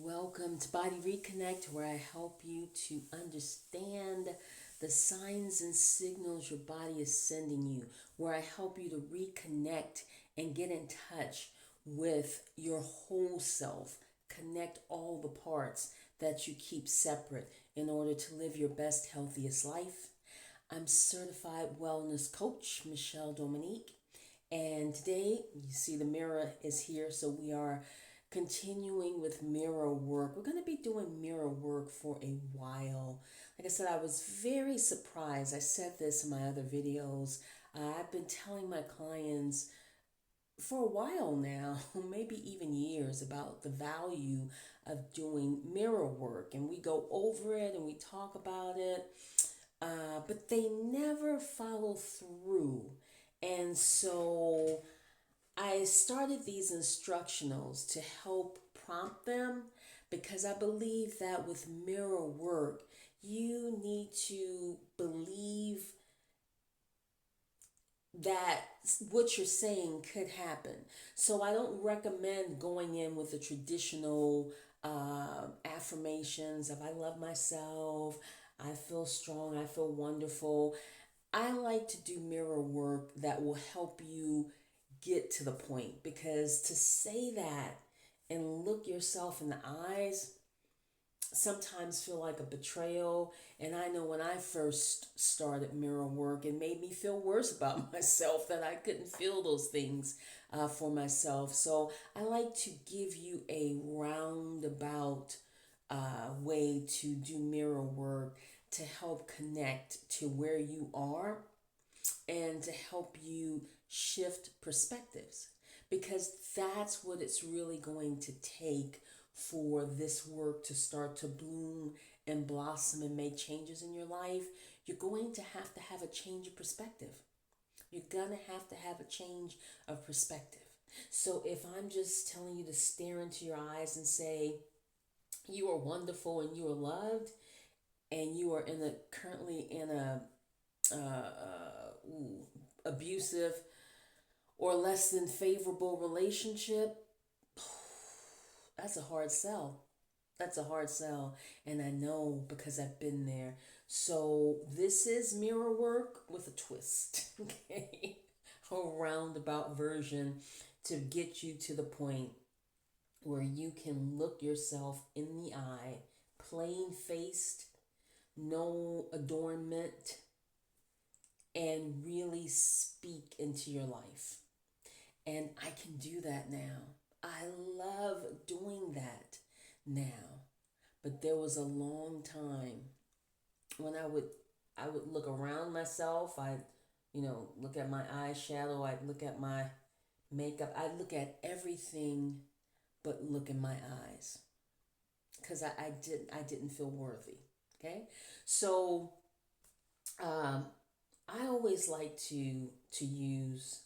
welcome to Body Reconnect, where I help you to understand the signs and signals your body is sending you, where I help you to reconnect and get in touch with your whole self, connect all the parts that you keep separate in order to live your best, healthiest life. I'm certified wellness coach, Michelle Dominique, and today you see the mirror is here, so we are continuing with mirror work. We're going to be doing mirror work for a while. Like I said, I was very surprised. I said this in my other videos. I've been telling my clients for a while now, maybe even years, about the value of doing mirror work. And we go over it and we talk about it, but they never follow through. And so I started these instructionals to help prompt them because I believe that with mirror work, you need to believe that what you're saying could happen. So I don't recommend going in with the traditional affirmations of I love myself, I feel strong, I feel wonderful. I like to do mirror work that will help you get to the point, because to say that and look yourself in the eyes sometimes feel like a betrayal. And I know when I first started mirror work, it made me feel worse about myself, that I couldn't feel those things for myself. So I like to give you a roundabout way to do mirror work to help connect to where you are and to help you shift perspectives, because that's what it's really going to take for this work to start to bloom and blossom and make changes in your life. You're going to have a change of perspective. You're going to have a change of perspective. So if I'm just telling you to stare into your eyes and say you are wonderful and you are loved, and you are currently in a abusive or less than favorable relationship, that's a hard sell. That's a hard sell. And I know because I've been there. So this is mirror work with a twist, okay? A roundabout version to get you to the point where you can look yourself in the eye, plain faced, no adornment, and really speak into your life. And I can do that now. I love doing that now. But there was a long time when I would look around myself. I'd, look at my eyeshadow, I'd look at my makeup, I'd look at everything but look in my eyes. Because I didn't feel worthy. Okay? So I always like to use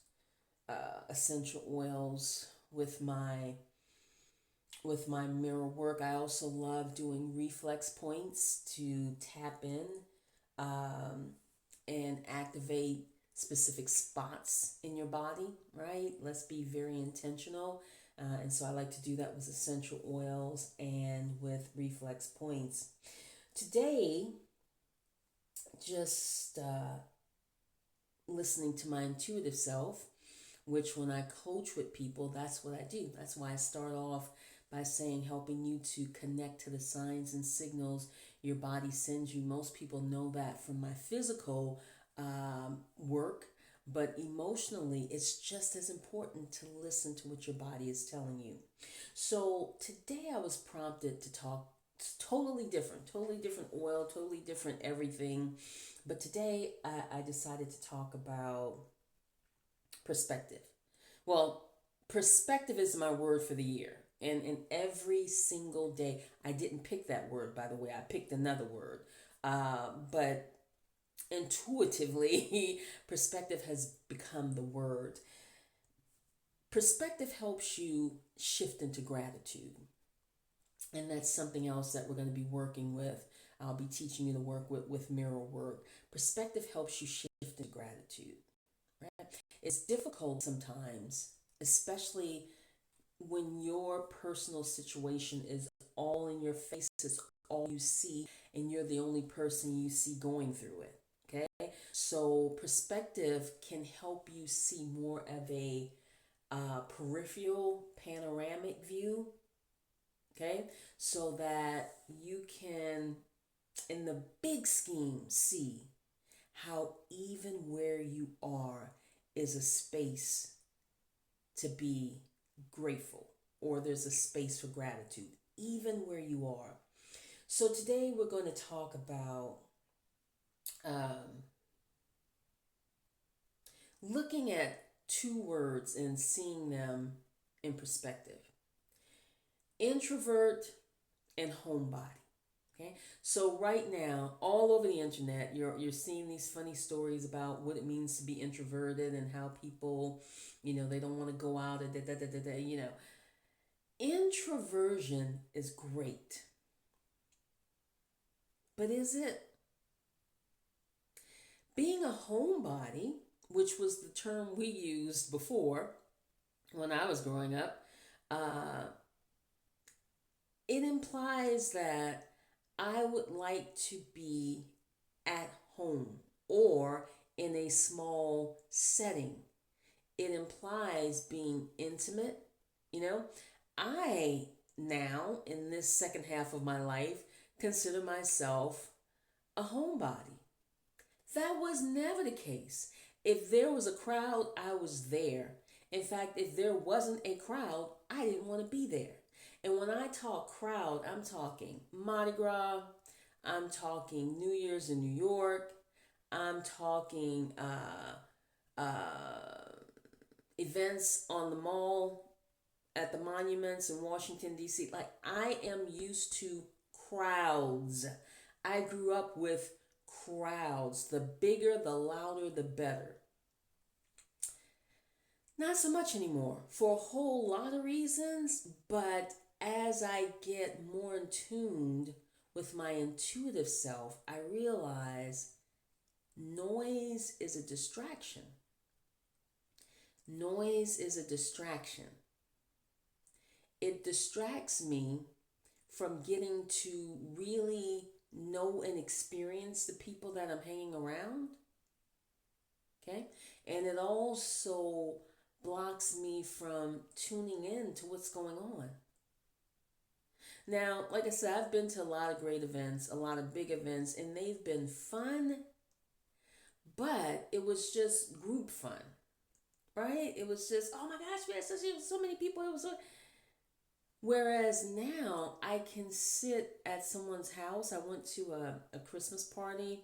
essential oils with my mirror work. I also love doing reflex points to tap in and activate specific spots in your body, right? Let's be very intentional. And so I like to do that with essential oils and with reflex points. Today, just listening to my intuitive self, which when I coach with people, that's what I do. That's why I start off by saying helping you to connect to the signs and signals your body sends you. Most people know that from my physical work, but emotionally, it's just as important to listen to what your body is telling you. So today I was prompted to talk totally different oil, totally different everything. But today I decided to talk about perspective. Well, perspective is my word for the year. And every single day, I didn't pick that word, by the way, I picked another word. But intuitively, perspective has become the word. Perspective helps you shift into gratitude. And that's something else that we're going to be working with. I'll be teaching you to work with mirror work. Perspective helps you shift into gratitude. Right? It's difficult sometimes, especially when your personal situation is all in your face. It's all you see, and you're the only person you see going through it. Okay? So, perspective can help you see more of a peripheral, panoramic view. Okay? So that you can, in the big scheme, see how even where you are is a space to be grateful, or there's a space for gratitude, even where you are. So today we're going to talk about um, looking at two words and seeing them in perspective: introvert and homebody. Okay, so right now, all over the internet, you're seeing these funny stories about what it means to be introverted and how people, they don't want to go out and Introversion is great, but is it? Being a homebody, which was the term we used before when I was growing up, uh, it implies that I would like to be at home or in a small setting. It implies being intimate. You know, I now, in this second half of my life, consider myself a homebody. That was never the case. If there was a crowd, I was there. In fact, if there wasn't a crowd, I didn't want to be there. And when I talk crowd, I'm talking Mardi Gras, I'm talking New Year's in New York, I'm talking events on the mall, at the monuments in Washington, D.C. Like, I am used to crowds. I grew up with crowds. The bigger, the louder, the better. Not so much anymore for a whole lot of reasons, but as I get more in tuned with my intuitive self, I realize noise is a distraction. Noise is a distraction. It distracts me from getting to really know and experience the people that I'm hanging around. Okay? And it also blocks me from tuning in to what's going on. Now, like I said, I've been to a lot of great events, a lot of big events, and they've been fun, but it was just group fun, right? It was just, oh my gosh, we had so many people. It was so. Whereas now I can sit at someone's house. I went to a Christmas party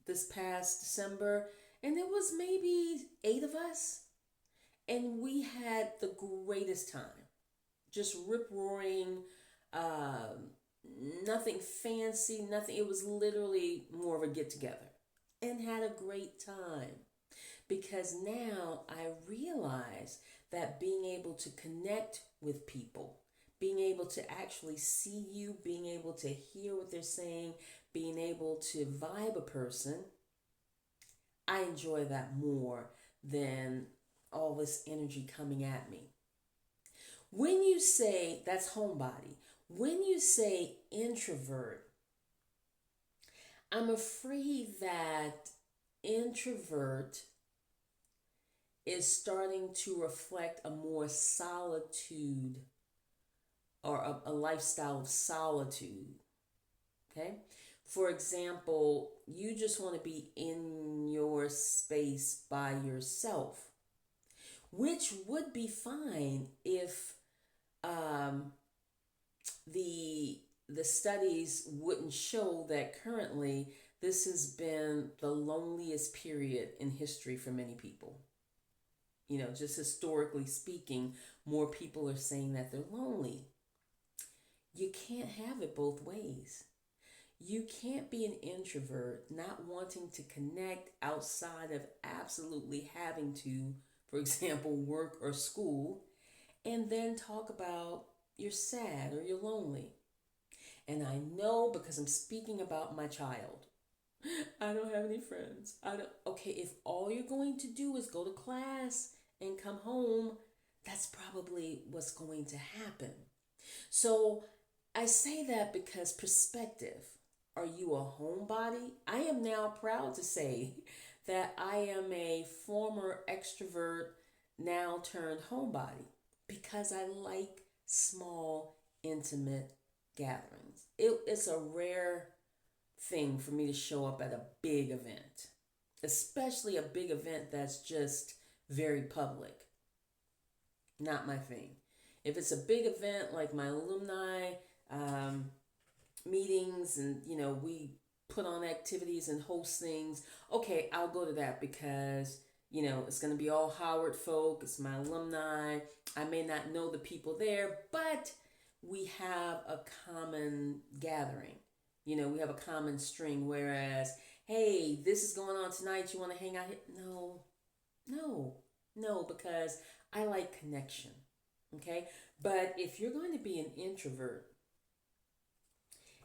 this past December, and it was maybe 8 of us, and we had the greatest time. Just rip roaring, nothing fancy, nothing. It was literally more of a get together, and had a great time. Because now I realize that being able to connect with people, being able to actually see you, being able to hear what they're saying, being able to vibe a person, I enjoy that more than all this energy coming at me. When you say, that's homebody, when you say introvert, I'm afraid that introvert is starting to reflect a more solitude, or a lifestyle of solitude. Okay? For example, you just want to be in your space by yourself, which would be fine if the studies wouldn't show that currently this has been the loneliest period in history for many people. Just historically speaking, more people are saying that they're lonely. You can't have it both ways. You can't be an introvert not wanting to connect outside of absolutely having to, for example, work or school, and then talk about you're sad or you're lonely. And I know, because I'm speaking about my child, I don't have any friends. Okay, if all you're going to do is go to class and come home, that's probably what's going to happen. So I say that because perspective. Are you a homebody? I am now proud to say that I am a former extrovert, now turned homebody, because I like small, intimate gatherings. It's a rare thing for me to show up at a big event, especially a big event that's just very public. Not my thing. If it's a big event like my alumni um, meetings, and we put on activities and host things, okay, I'll go to that because it's going to be all Howard folk. It's my alumni. I may not know the people there, but we have a common gathering. We have a common string. Whereas, hey, this is going on tonight. You want to hang out here? No, no, no, because I like connection. Okay. But if you're going to be an introvert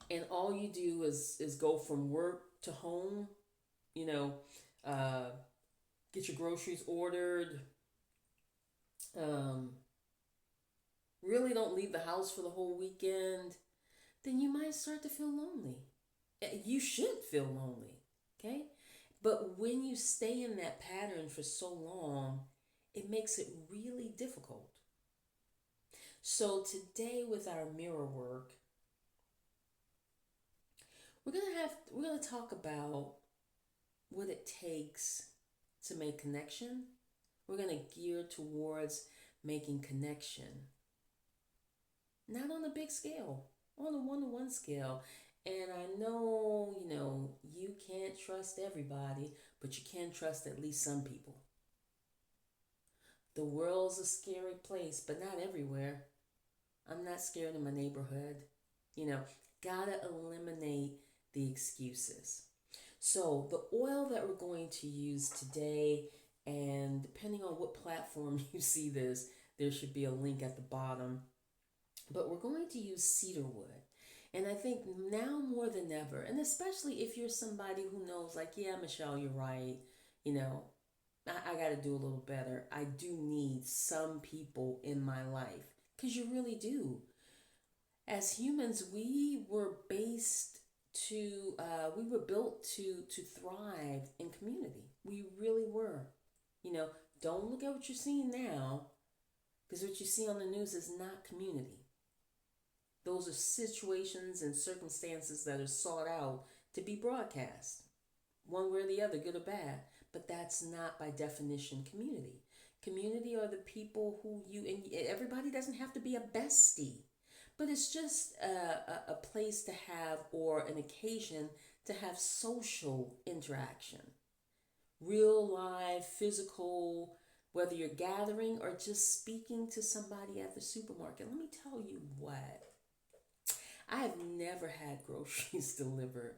and all you do is go from work to home, you know, uh, get your groceries ordered, um, really don't leave the house for the whole weekend, then you might start to feel lonely. You should feel lonely. Okay. But when you stay in that pattern for so long, it makes it really difficult. So today with our mirror work, we're gonna talk about what it takes to make connection. We're gonna gear towards making connection, not on a big scale, on a one-to-one scale. And I know, you can't trust everybody, but you can trust at least some people. The world's a scary place, but not everywhere. I'm not scared in my neighborhood. You know, gotta eliminate the excuses. So, the oil that we're going to use today, and depending on what platform you see this, there should be a link at the bottom. But we're going to use cedar wood. And I think now more than ever, and especially if you're somebody who knows, like, yeah, Michelle, you're right. You know, I got to do a little better. I do need some people in my life because you really do. As humans, we were built to thrive in community. We really were. You know, don't look at what you're seeing now, because what you see on the news is not community. Those are situations and circumstances that are sought out to be broadcast, one way or the other, good or bad. But that's not by definition community. Community are the people who and everybody doesn't have to be a bestie, but it's just a place to have, or an occasion to have social interaction, real live, physical, whether you're gathering or just speaking to somebody at the supermarket. Let me tell you what, I have never had groceries delivered.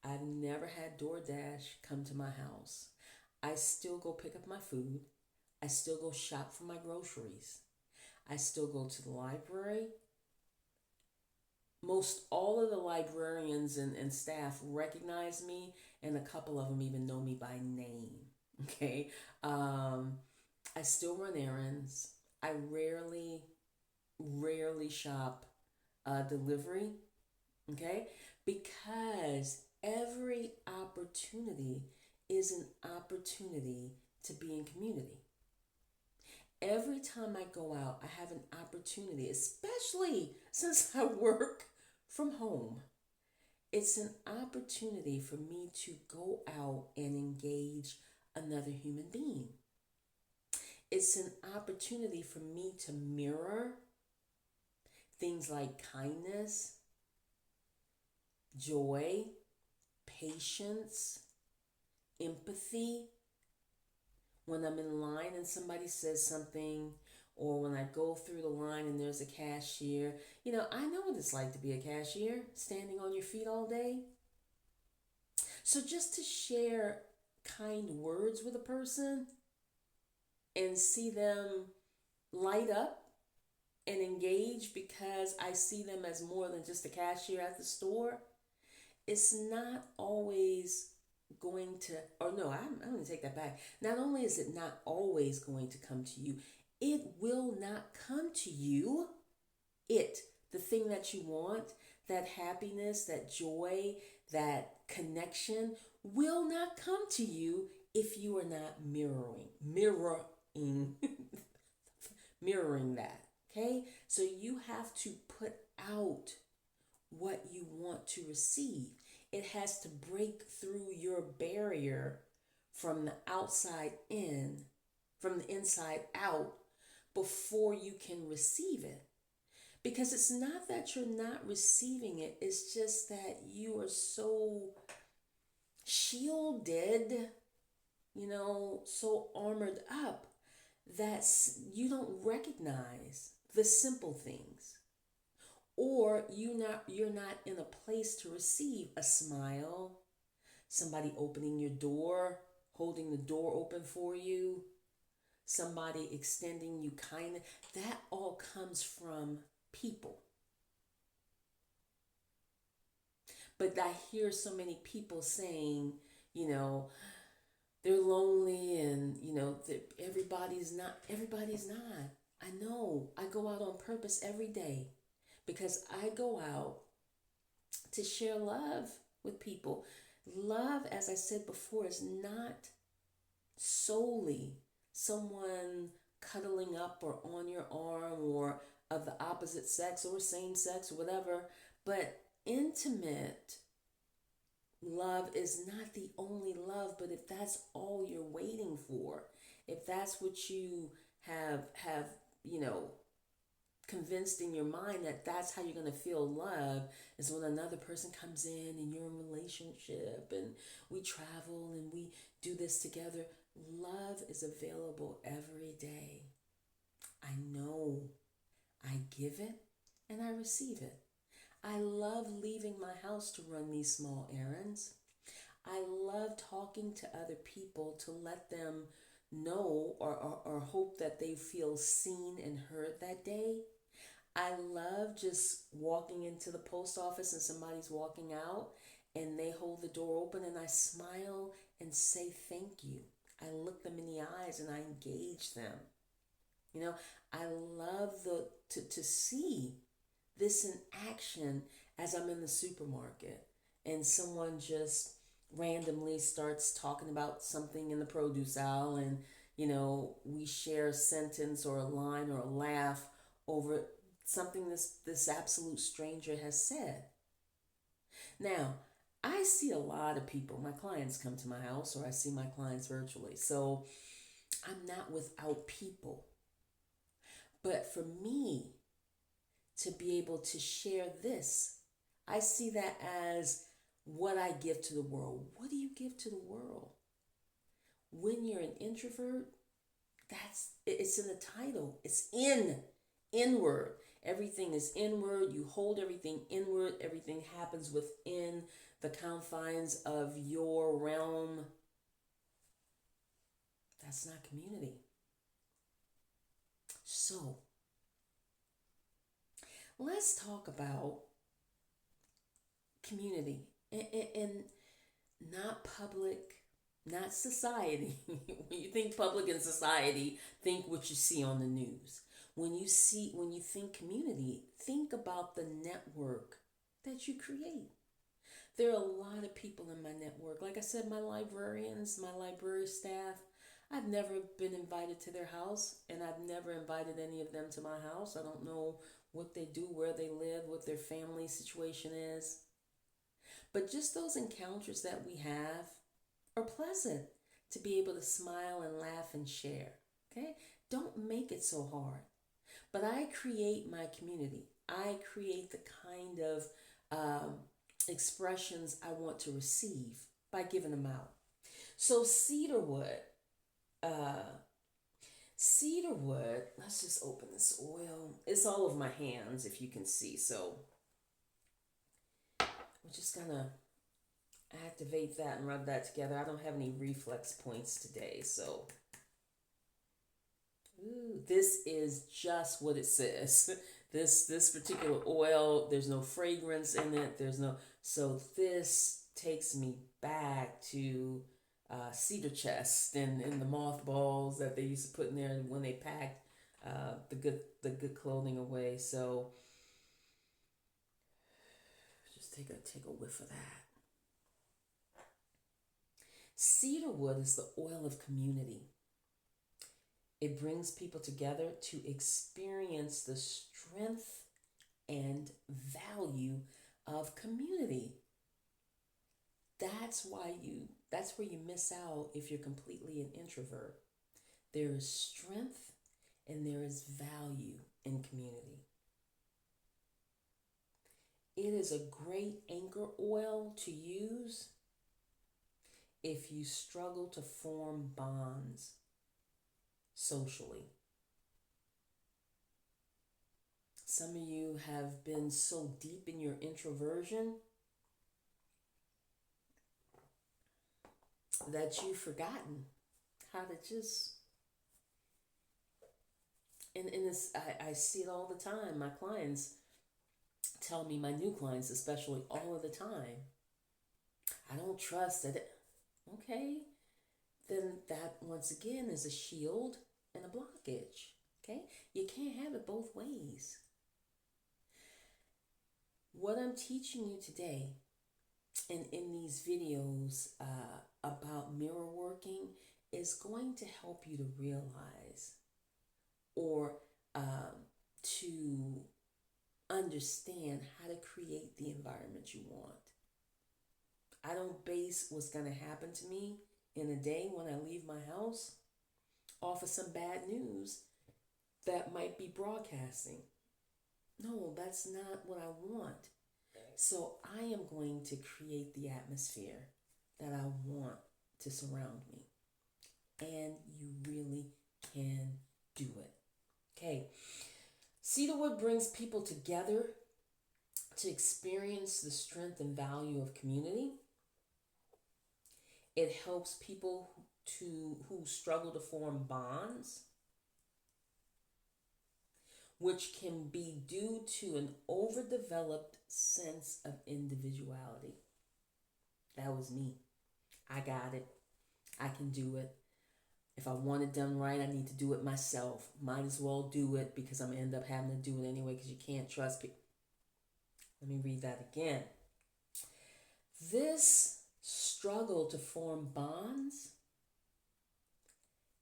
I've never had DoorDash come to my house. I still go pick up my food. I still go shop for my groceries. I still go to the library. Most all of the librarians and staff recognize me, and a couple of them even know me by name. Okay. I still run errands. I rarely shop delivery. Okay. Because every opportunity is an opportunity to be in community. Every time I go out, I have an opportunity, especially since I work from home. It's an opportunity for me to go out and engage another human being. It's an opportunity for me to mirror things like kindness, joy, patience, empathy. When I'm in line and somebody says something, or when I go through the line and there's a cashier, I know what it's like to be a cashier, standing on your feet all day. So just to share kind words with a person and see them light up and engage because I see them as more than just a cashier at the store, it's not always going to, or no, I'm going to take that back. Not only is it not always going to come to you, it will not come to you it, the thing that you want, that happiness, that joy, that connection will not come to you if you are not mirroring, mirroring that. Okay? So you have to put out what you want to receive. It has to break through your barrier from the outside in, from the inside out, before you can receive it. Because it's not that you're not receiving it, it's just that you are so shielded, so armored up that you don't recognize the simple things. Or you're not in a place to receive a smile, somebody opening your door, holding the door open for you, somebody extending you kindness. That all comes from people. But I hear so many people saying, you know, they're lonely and, everybody's not. I know. I go out on purpose every day because I go out to share love with people. Love, as I said before, is not solely someone cuddling up or on your arm or of the opposite sex or same sex or whatever, but intimate love is not the only love. But if that's all you're waiting for, if that's what you have you know convinced in your mind that that's how you're going to feel love, is when another person comes in and you're in a relationship and we travel and we do this together. Love is available every day. I know. I give it and I receive it. I love leaving my house to run these small errands. I love talking to other people to let them know or hope that they feel seen and heard that day. I love just walking into the post office and somebody's walking out and they hold the door open and I smile and say thank you. I look them in the eyes and I engage them. I love to see this in action as I'm in the supermarket and someone just randomly starts talking about something in the produce aisle, and we share a sentence or a line or a laugh over something this absolute stranger has said. Now, I see a lot of people. My clients come to my house or I see my clients virtually. So I'm not without people. But for me to be able to share this, I see that as what I give to the world. What do you give to the world? When you're an introvert, it's in the title. It's inward. Everything is inward. You hold everything inward. Everything happens within the confines of your realm. That's not community. So, let's talk about community and not public, not society. When you think public and society, think what you see on the news. When you think community, think about the network that you create. There are a lot of people in my network. Like I said, my librarians, my library staff, I've never been invited to their house, and I've never invited any of them to my house. I don't know what they do, where they live, what their family situation is. But just those encounters that we have are pleasant, to be able to smile and laugh and share. Okay? Don't make it so hard. But I create my community. I create the kind of expressions I want to receive by giving them out. So cedarwood, let's just open this oil. It's all over my hands, if you can see. So we're just gonna activate that and rub that together. I don't have any reflex points today, so this is just what it says. This particular oil, there's no fragrance in it. So this takes me back to cedar chest and the mothballs that they used to put in there when they packed the good clothing away. So Just take a whiff of that. Cedar wood is the oil of community. It brings people together to experience the strength and value of community. That's where you miss out if you're completely an introvert. There is strength and there is value in community. It is a great anchor oil to use if you struggle to form bonds socially. Some of you have been so deep in your introversion that you've forgotten how to just, and this, I see it all the time. My clients tell me, my new clients especially, all of the time, I don't trust that. Okay, then that once again is a shield and a blockage. Okay, you can't have it both ways. What I'm teaching you today and in these videos about mirror working is going to help you to realize or to understand how to create the environment you want. I don't base what's going to happen to me in a day when I leave my house off of some bad news that might be broadcasting. No, that's not what I want. So I am going to create the atmosphere that I want to surround me. And you really can do it. Okay. Cedarwood brings people together to experience the strength and value of community. It helps people who struggle to form bonds, which can be due to an overdeveloped sense of individuality. That was me. I got it. I can do it. If I want it done right, I need to do it myself. Might as well do it because I'm going to end up having to do it anyway because you can't trust people. Let me read that again. This struggle to form bonds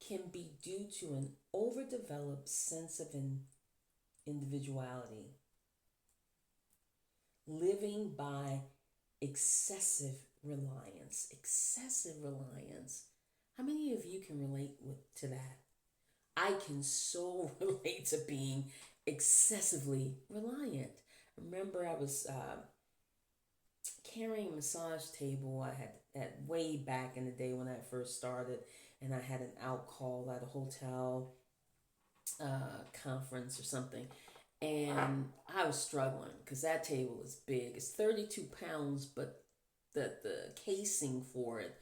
can be due to an overdeveloped sense of individuality. Living by excessive reliance. Excessive reliance. How many of you can relate to that? I can so relate to being excessively reliant. Remember, I was carrying a massage table I had way back in the day when I first started, and I had an out call at a hotel conference or something, and I was struggling because that table is big. It's 32 pounds, but the casing for it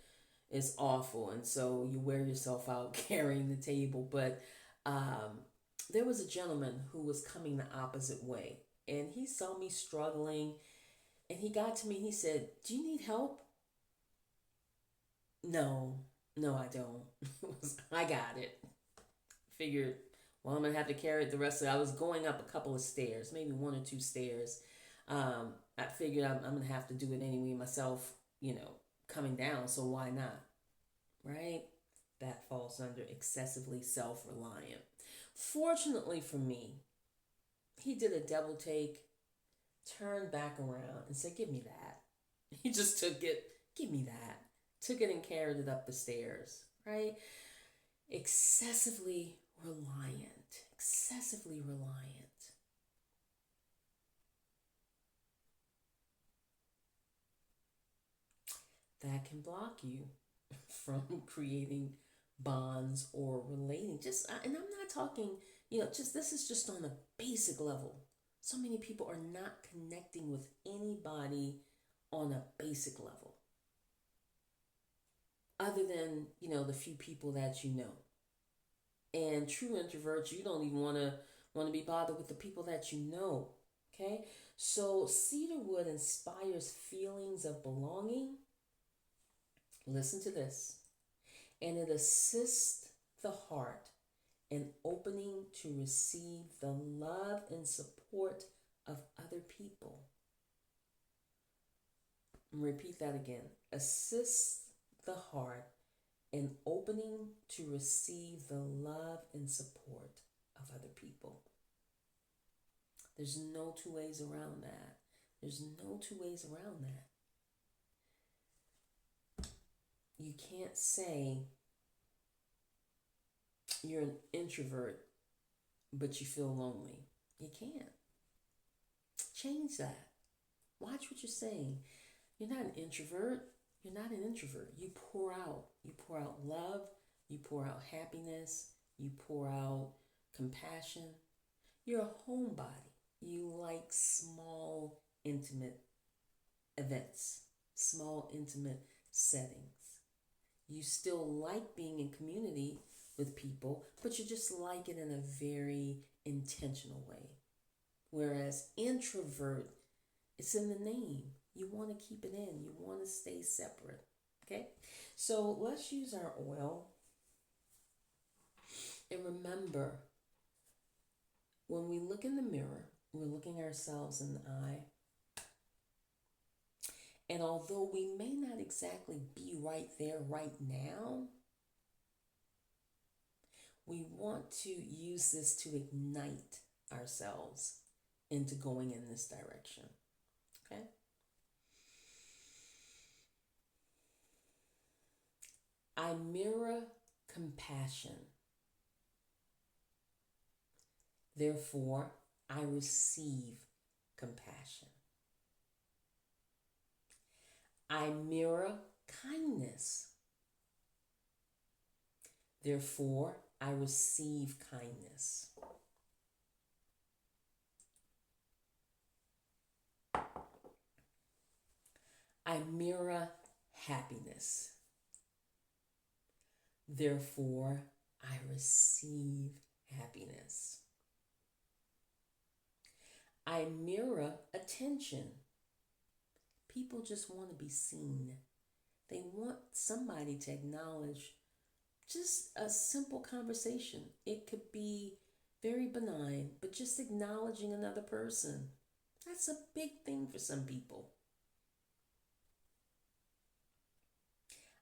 is awful, and so you wear yourself out carrying the table. But there was a gentleman who was coming the opposite way, and he saw me struggling, and he got to me and he said, "Do you need help?" No, I don't. I got it. Figured, well, I'm going to have to carry it the rest of it. I was going up a couple of stairs, maybe one or two stairs. I figured I'm going to have to do it anyway myself, coming down. So why not? Right? That falls under excessively self-reliant. Fortunately for me, he did a double take, turned back around and said, "Give me that." He just took it, "Give me that." Took it and carried it up the stairs, right? Excessively reliant. Excessively reliant. That can block you from creating bonds or relating. And I'm not talking, this is just on a basic level. So many people are not connecting with anybody on a basic level. Other than, the few people that you know. And true introverts, you don't even want to be bothered with the people that you know. Okay? So cedarwood inspires feelings of belonging. Listen to this. And it assists the heart in opening to receive the love and support of other people. Repeat that again. Assist the heart in opening to receive the love and support of other people. There's no two ways around that. There's no two ways around that. You can't say you're an introvert, but you feel lonely. You can't. Change that. Watch what you're saying. You're not an introvert. You're not an introvert. You pour out. You pour out love. You pour out happiness. You pour out compassion. You're a homebody. You like small, intimate events, small, intimate settings. You still like being in community with people, but you just like it in a very intentional way. Whereas introvert, it's in the name. You want to keep it in. You want to stay separate. Okay? So let's use our oil. And remember, when we look in the mirror, we're looking ourselves in the eye. And although we may not exactly be right there right now, we want to use this to ignite ourselves into going in this direction. Okay? I mirror compassion. Therefore, I receive compassion. I mirror kindness. Therefore, I receive kindness. I mirror happiness. Therefore, I receive happiness. I mirror attention. People just want to be seen. They want somebody to acknowledge just a simple conversation. It could be very benign, but just acknowledging another person. That's a big thing for some people.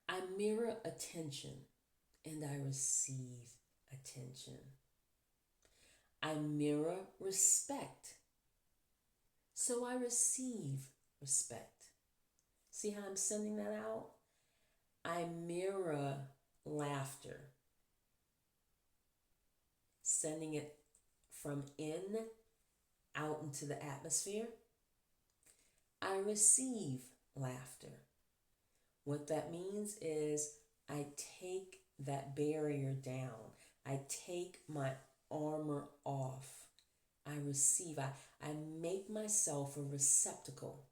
I mirror attention and I receive attention. I mirror respect. So I receive respect. See how I'm sending that out? I mirror laughter. Sending it from in out into the atmosphere. I receive laughter. What that means is I take that barrier down. I take my armor off. I receive. I make myself a receptacle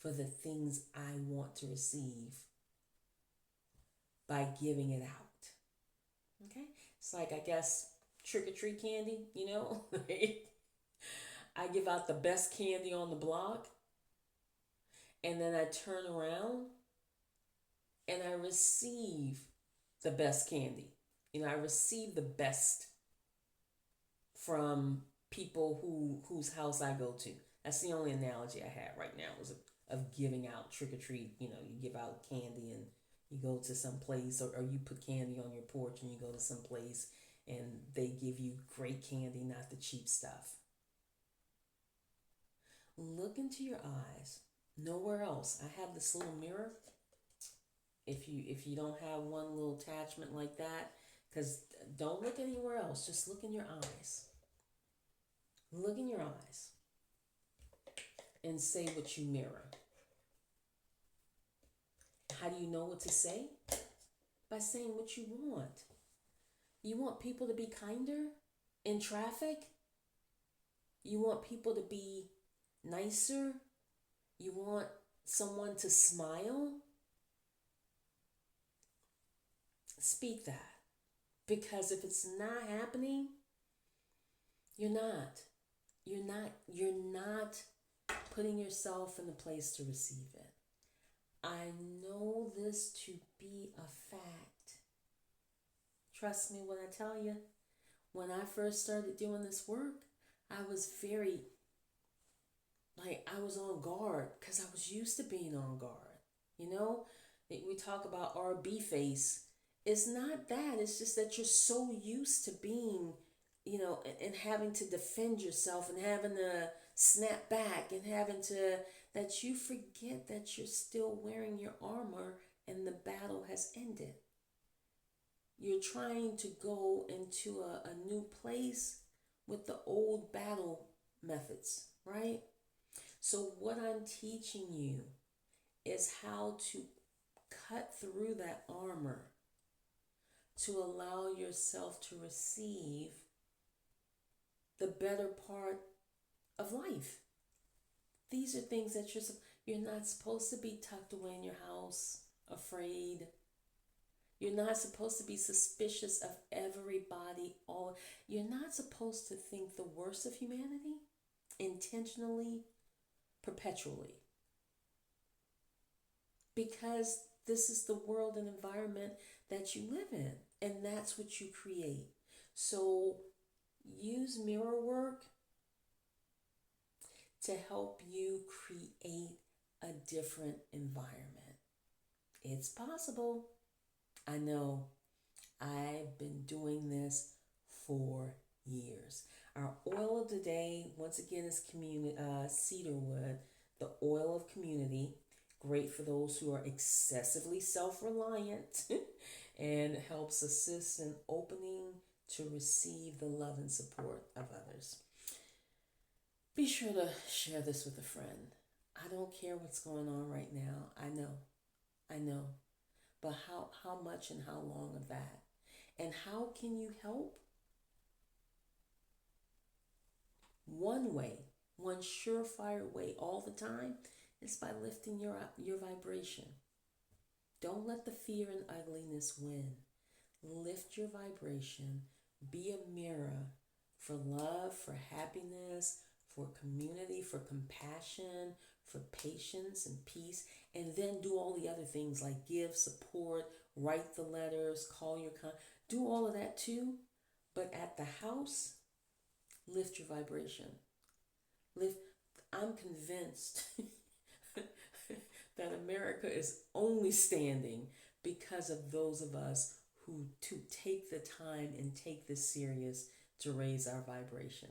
for the things I want to receive by giving it out. Okay? It's like, I guess, trick-or-treat candy, you know? I give out the best candy on the block, and then I turn around and I receive the best candy. You know, I receive the best from people whose house I go to. That's the only analogy I have right now is of giving out trick-or-treat. You know, you give out candy and you go to some place, or you put candy on your porch and you go to some place and they give you great candy, not the cheap stuff. Look into your eyes. Nowhere else. I have this little mirror. If you don't have one little attachment like that, because don't look anywhere else. Just look in your eyes. Look in your eyes and say what you mirror. How do you know what to say? By saying what you want. You want people to be kinder in traffic? You want people to be nicer? You want someone to smile? Speak that. Because if it's not happening, you're not putting yourself in a place to receive it. I know this to be a fact. Trust me when I tell you, when I first started doing this work, I was very like I was on guard because I was used to being on guard. You know, we talk about RB face. It's not that. It's just that you're so used to being, and having to defend yourself and having to snap back and having to, that you forget that you're still wearing your armor and the battle has ended. You're trying to go into a new place with the old battle methods, right? So, what I'm teaching you is how to cut through that armor to allow yourself to receive the better part of life. These are things that you're not supposed to be tucked away in your house, afraid. You're not supposed to be suspicious of everybody. You're not supposed to think the worst of humanity intentionally, perpetually. Because this is the world and environment that you live in, and that's what you create. So use mirror work to help you create a different environment. It's possible. I know. I've been doing this for years. Our oil of the day, once again, is cedarwood, the oil of community. Great for those who are excessively self reliant and helps assist in opening to receive the love and support of others. Be sure to share this with a friend. I don't care what's going on right now. I know. But how much and how long of that? And how can you help? One way, one surefire way all the time is by lifting your vibration. Don't let the fear and ugliness win. Lift your vibration. Be a mirror for love, for happiness, for community, for compassion, for patience and peace, and then do all the other things like give, support, write the letters, call your do all of that too. But at the house, lift your vibration. Lift. I'm convinced that America is only standing because of those of us who to take the time and take this serious to raise our vibration.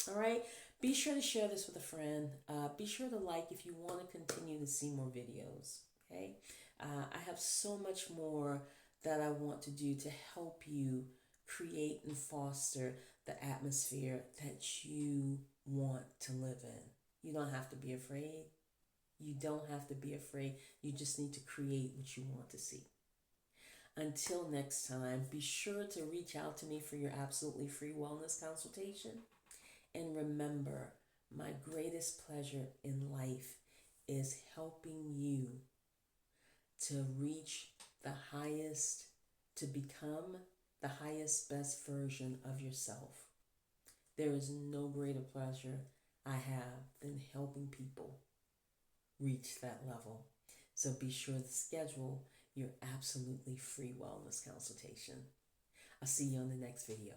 All right. Be sure to share this with a friend. Be sure to like if you want to continue to see more videos. Okay. I have so much more that I want to do to help you create and foster the atmosphere that you want to live in. You don't have to be afraid. You don't have to be afraid. You just need to create what you want to see. Until next time, be sure to reach out to me for your absolutely free wellness consultation. And remember, my greatest pleasure in life is helping you to reach the highest, to become the highest, best version of yourself. There is no greater pleasure I have than helping people reach that level. So be sure to schedule your absolutely free wellness consultation. I'll see you on the next video.